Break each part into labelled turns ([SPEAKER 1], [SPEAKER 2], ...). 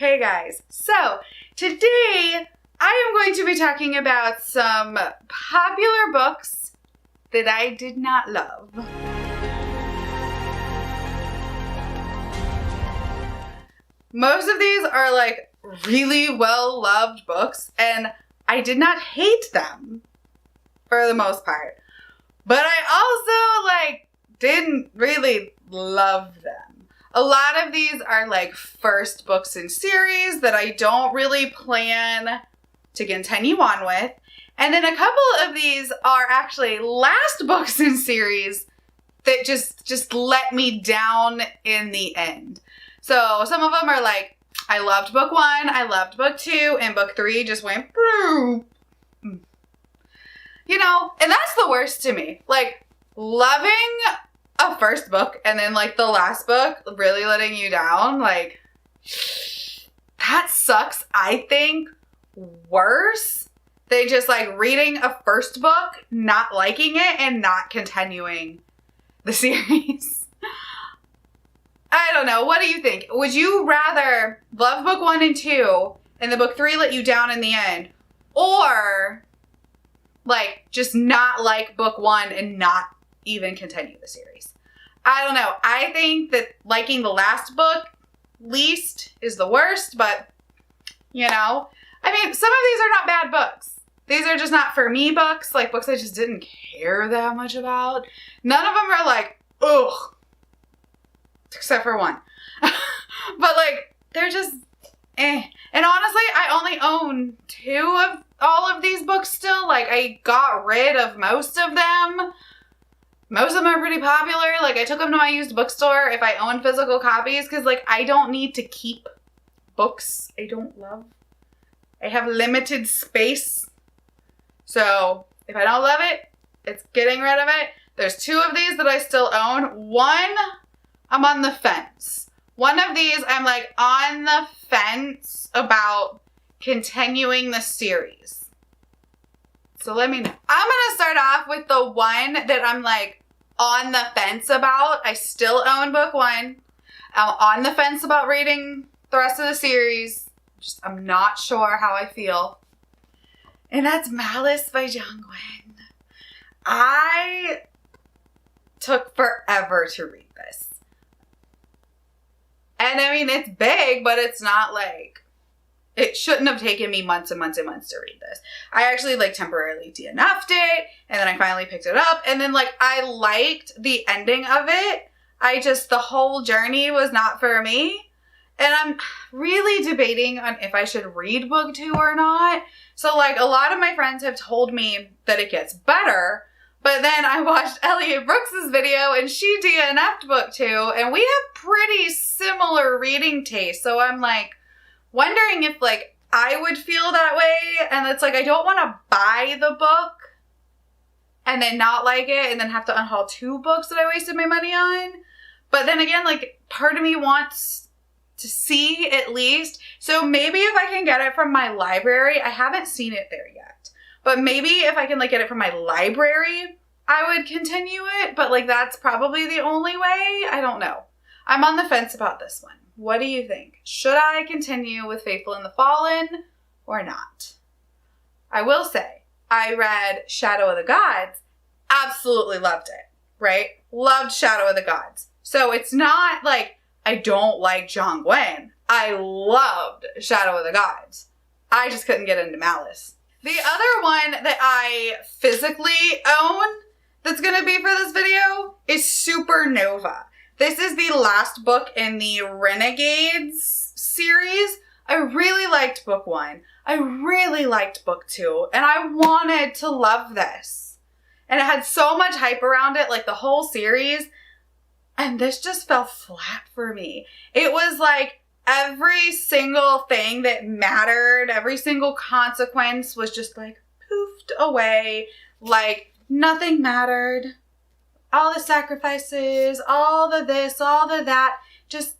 [SPEAKER 1] Hey guys, so today I am going to be talking about some popular books that I did not love. Most of these are like really well loved books and I did not hate them for the most part. But I also didn't really love them. A lot of these are like first books in series that I don't really plan to continue on with. And then a couple of these are actually last books in series that just let me down in the end. So some of them are like, I loved book 1, I loved book 2, and book 3 just went through. You know, and that's the worst to me. Like, loving a first book and then like the last book really letting you down, like, that sucks, I think, worse than just like reading a first book, not liking it, and not continuing the series. I don't know. What do you think? Would you rather love book 1 and 2 and the book 3 let you down in the end, or like just not like book 1 and not even continue the series? I don't know. I think that liking the last book least is the worst, but you know, I mean, some of these are not bad books. These are just not for me books, like books I just didn't care that much about. None of them are like, ugh, except for one. But like, they're just eh. And honestly, I only own 2 of all of these books still. Like, I got rid of most of them. Most of them are pretty popular. Like, I took them to my used bookstore if I own physical copies, because like, I don't need to keep books I don't love. I have limited space. So if I don't love it, it's getting rid of it. There's 2 of these that I still own. 1, I'm on the fence. One of these, I'm like on the fence about continuing the series. So let me know. I'm going to start off with the one that I'm like on the fence about. I still own book 1. I'm on the fence about reading the rest of the series. I'm not sure how I feel. And that's Malice by Gwynne. I took forever to read this. And I mean, it's big, but it's not like, it shouldn't have taken me months and months and months to read this. I actually like temporarily DNF'd it, and then I finally picked it up, and then like I liked the ending of it. The whole journey was not for me. And I'm really debating on if I should read book 2 or not. So like a lot of my friends have told me that it gets better, but then I watched Elliot Brooks's video and she DNF'd book 2, and we have pretty similar reading tastes. So I'm like wondering if like I would feel that way, and it's like I don't want to buy the book and then not like it and then have to unhaul 2 books that I wasted my money on. But then again, like part of me wants to see at least. So maybe if I can get it from my library, I haven't seen it there yet, but maybe if I can like get it from my library, I would continue it. But like, that's probably the only way. I don't know. I'm on the fence about this one. What do you think? Should I continue with Faithful and the Fallen or not? I will say, I read Shadow of the Gods, absolutely loved it, right? Loved Shadow of the Gods. So it's not like I don't like Gwynne. I loved Shadow of the Gods. I just couldn't get into Malice. The other one that I physically own that's going to be for this video is Supernova. This is the last book in the Renegades series. I really liked book 1. I really liked book 2. And I wanted to love this. And it had so much hype around it, like the whole series. And this just fell flat for me. It was like every single thing that mattered, every single consequence was just like poofed away. Like nothing mattered. All the sacrifices, all the this, all the that, just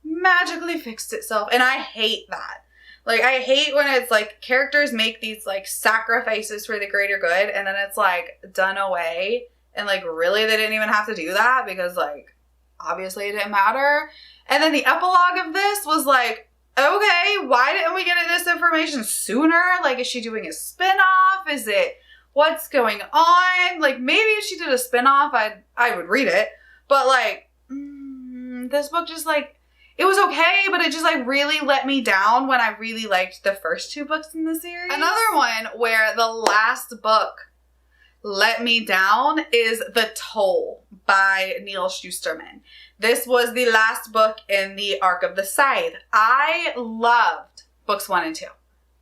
[SPEAKER 1] magically fixed itself. And I hate that. Like, I hate when it's like characters make these like sacrifices for the greater good and then it's like done away. And like, really, they didn't even have to do that because like, obviously it didn't matter. And then the epilogue of this was like okay, why didn't we get this information sooner? Like, is she doing a spinoff? Is it, what's going on? Like, maybe if she did a spinoff, I would read it. But, like, this book just, like, it was okay, but it just, like, really let me down when I really liked the first 2 books in the series. Another one where the last book let me down is The Toll by Neal Shusterman. This was the last book in the Arc of the Scythe. I loved books 1 and 2.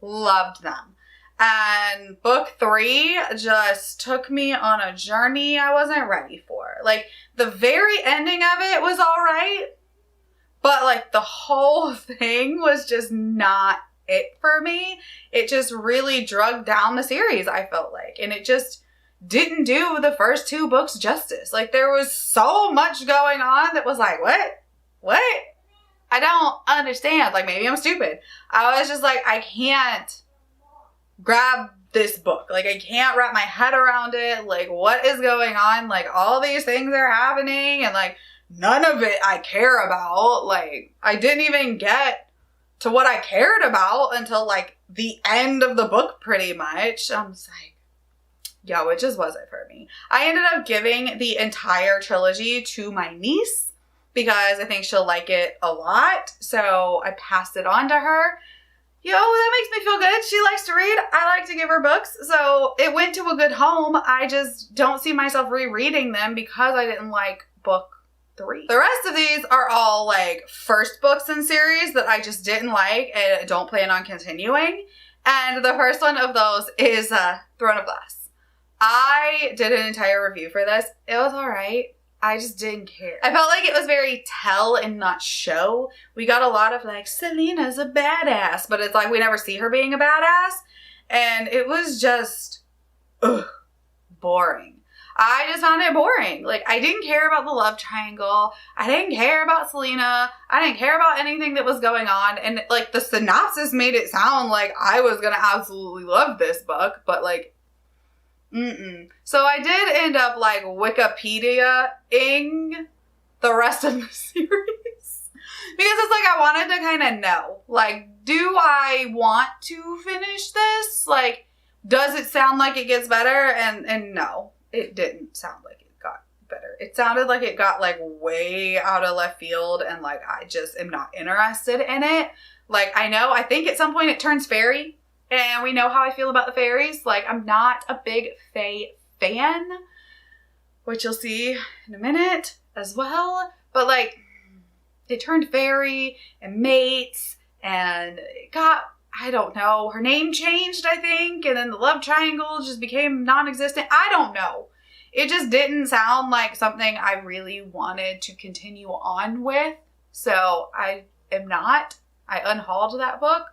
[SPEAKER 1] Loved them. And book 3 just took me on a journey I wasn't ready for. Like, the very ending of it was all right, but, like, the whole thing was just not it for me. It just really drug down the series, I felt like. And it just didn't do the first 2 books justice. Like, there was so much going on that was like, what? I don't understand. Like, maybe I'm stupid. I was just like, I can't grab this book. Like, I can't wrap my head around it. Like, what is going on? Like, all these things are happening and, like, none of it I care about. Like, I didn't even get to what I cared about until, like, the end of the book, pretty much. I'm just like, yo, it just wasn't for me. I ended up giving the entire trilogy to my niece because I think she'll like it a lot. So I passed it on to her. Yo, that makes me feel good. She likes to read. I like to give her books. So it went to a good home. I just don't see myself rereading them because I didn't like book 3. The rest of these are all, like, first books in series that I just didn't like and don't plan on continuing. And the first one of those is Throne of Glass. I did an entire review for this. It was all right. I just didn't care. I felt like it was very tell and not show. We got a lot of, like, Selena's a badass, but it's like we never see her being a badass. And it was just, boring. I just found it boring. Like, I didn't care about the love triangle. I didn't care about Selena. I didn't care about anything that was going on. And, like, the synopsis made it sound like I was gonna absolutely love this book, but, like, So I did end up, like, Wikipedia-ing the rest of the series. Because it's like I wanted to kind of know. Like, do I want to finish this? Like, does it sound like it gets better? And no, it didn't sound like it got better. It sounded like it got, like, way out of left field. And, like, I just am not interested in it. Like, I think at some point it turns fairy. And we know how I feel about the fairies. Like, I'm not a big fae fan, which you'll see in a minute as well. But, like, it turned fairy and mates and it got, I don't know, her name changed, I think. And then the love triangle just became non-existent. I don't know. It just didn't sound like something I really wanted to continue on with. So I am not. I unhauled that book,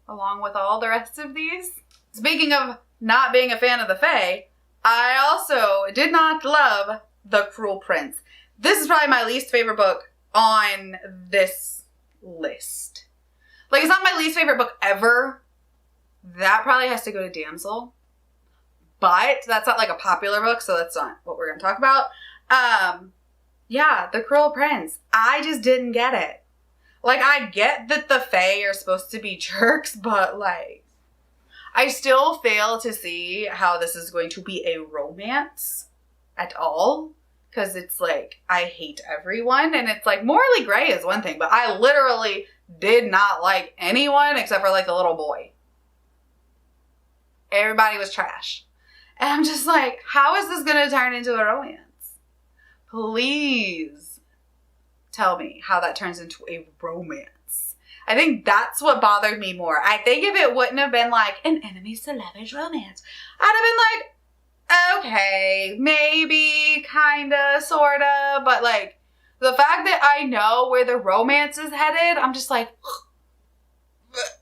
[SPEAKER 1] along with all the rest of these. Speaking of not being a fan of the fae, I also did not love The Cruel Prince. This is probably my least favorite book on this list. Like, it's not my least favorite book ever. That probably has to go to Damsel. But that's not, like, a popular book, so that's not what we're going to talk about. Yeah, The Cruel Prince. I just didn't get it. Like, I get that the fae are supposed to be jerks, but, like, I still fail to see how this is going to be a romance at all. Because it's like, I hate everyone. And it's like, morally gray is one thing, but I literally did not like anyone except for, like, the little boy. Everybody was trash. And I'm just like, how is this going to turn into a romance? Please tell me how that turns into a romance. I think that's what bothered me more. I think if it wouldn't have been like an enemies to lovers romance, I'd have been like, okay, maybe, kinda, sorta, but, like, the fact that I know where the romance is headed, I'm just like,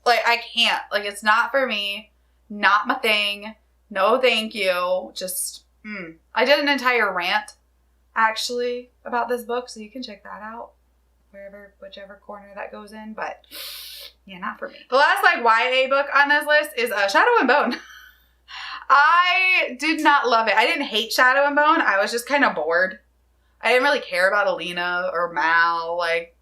[SPEAKER 1] I can't. Like, it's not for me. Not my thing. No, thank you. Just, I did an entire rant, actually, about this book, so you can check that out. Whichever corner that goes in, but yeah, not for me. The last, like, YA book on this list is Shadow and Bone. I did not love it. I didn't hate Shadow and Bone. I was just kind of bored. I didn't really care about Alina or Mal. Like,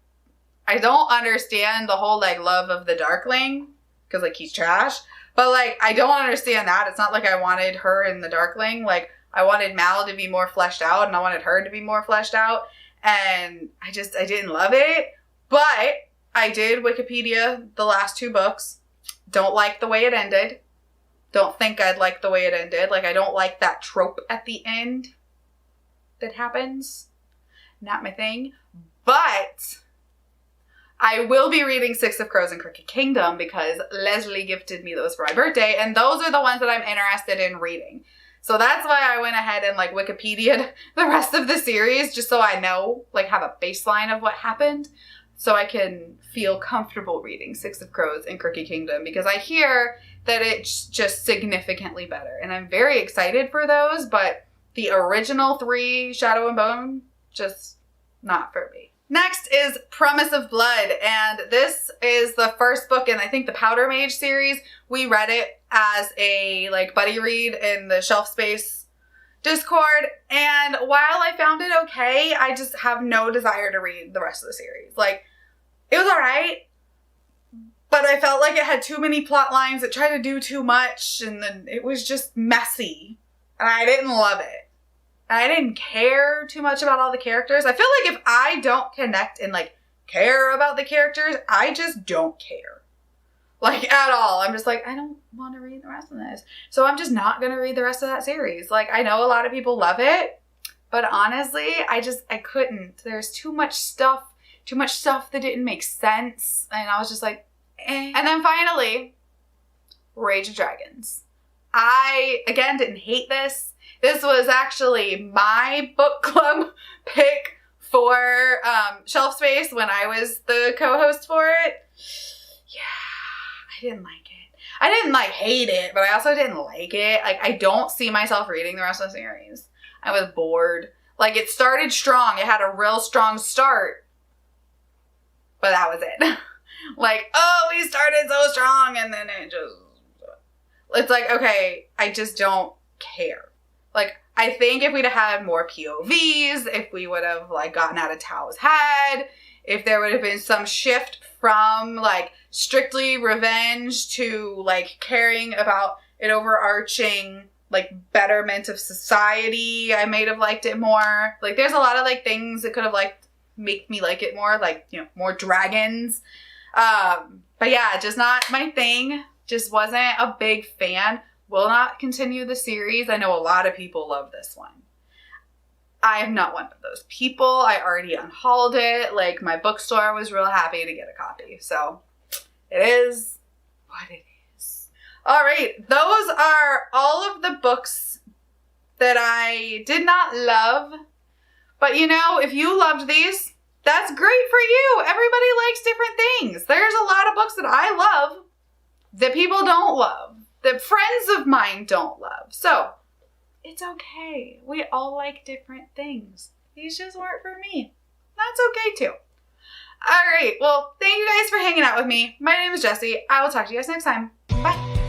[SPEAKER 1] I don't understand the whole, like, love of the Darkling, because, like, he's trash. But, like, I don't understand that. It's not like I wanted her in the Darkling. Like, I wanted Mal to be more fleshed out, and I wanted her to be more fleshed out. And I didn't love it. But I did Wikipedia the last 2 books. Don't like the way it ended. Don't think I'd like the way it ended. Like, I don't like that trope at the end that happens. Not my thing. But I will be reading Six of Crows and Crooked Kingdom because Leslie gifted me those for my birthday. And those are the ones that I'm interested in reading. So that's why I went ahead and, like, Wikipedia'd the rest of the series just so I know, like, have a baseline of what happened. So I can feel comfortable reading Six of Crows and Crooked Kingdom because I hear that it's just significantly better. And I'm very excited for those, but the original 3, Shadow and Bone, just not for me. Next is Promise of Blood, and this is the first book in, I think, the Powder Mage series. We read it as a, like, buddy read in the Shelf Space Discord, and while I found it okay, I just have no desire to read the rest of the series. Like, it was alright, but I felt like it had too many plot lines. It tried to do too much, and then it was just messy, and I didn't love it. I didn't care too much about all the characters. I feel like if I don't connect and, like, care about the characters, I just don't care. Like, at all. I'm just like, I don't want to read the rest of this. So I'm just not going to read the rest of that series. Like, I know a lot of people love it, but honestly, I couldn't. There's too much stuff that didn't make sense. And I was just like, eh. And then finally, Rage of Dragons. I, again, didn't hate this. This was actually my book club pick for Shelf Space when I was the co-host for it. Yeah, I didn't like it. I didn't, like, hate it, but I also didn't like it. Like, I don't see myself reading the rest of the series. I was bored. Like, it started strong. It had a real strong start. But that was it. Like, oh, we started so strong, and then it just... It's like, okay, I just don't care. Like, I think if we'd have had more POVs, if we would have, like, gotten out of Tao's head, if there would have been some shift from, like, strictly revenge to, like, caring about an overarching, like, betterment of society, I might have liked it more. Like, there's a lot of, like, things that could have, like, make me like it more, like, you know, more dragons. But yeah, just not my thing. Just wasn't a big fan. Will not continue the series. I know a lot of people love this one. I am not one of those people. I already unhauled it. Like, my bookstore was real happy to get a copy. So, it is what it is. All right. Those are all of the books that I did not love. But, you know, if you loved these, that's great for you. Everybody likes different things. There's a lot of books that I love that people don't love, that friends of mine don't love. So, it's okay. We all like different things. These just weren't for me. That's okay too. All right. Well, thank you guys for hanging out with me. My name is Jessie. I will talk to you guys next time. Bye.